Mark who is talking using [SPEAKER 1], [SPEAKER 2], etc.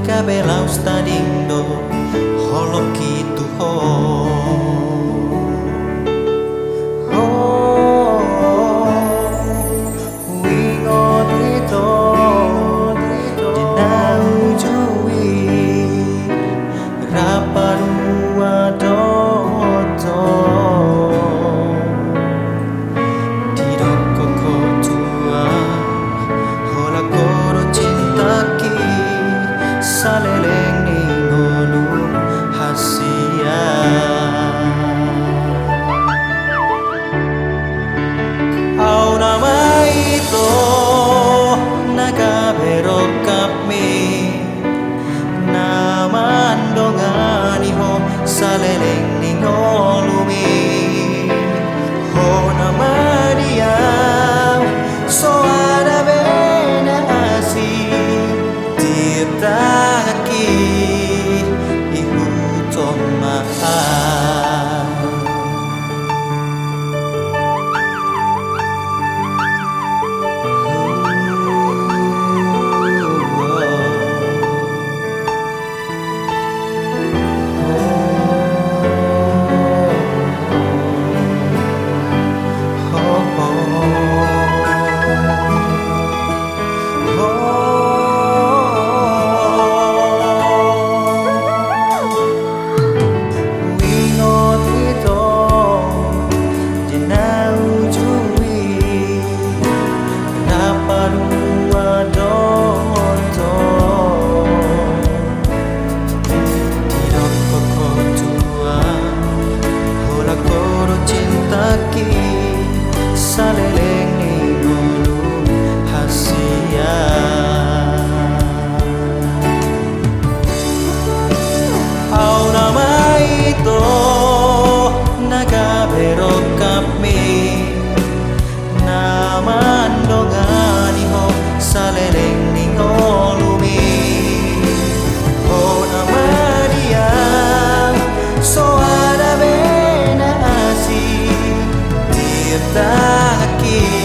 [SPEAKER 1] kabelaus tadindo holok kitu ho. Saleleng ni ngolu hasia au nama itu nagabero kami nama ndongani ho saleleng ni ngolu mi ho nama dia so ada bena asi kita saleleng ni ngolu hasia au nama itu nagabero kami nama ndongani ho saleleng ni ngolu mi ho nama dia so ada bena asi kita kita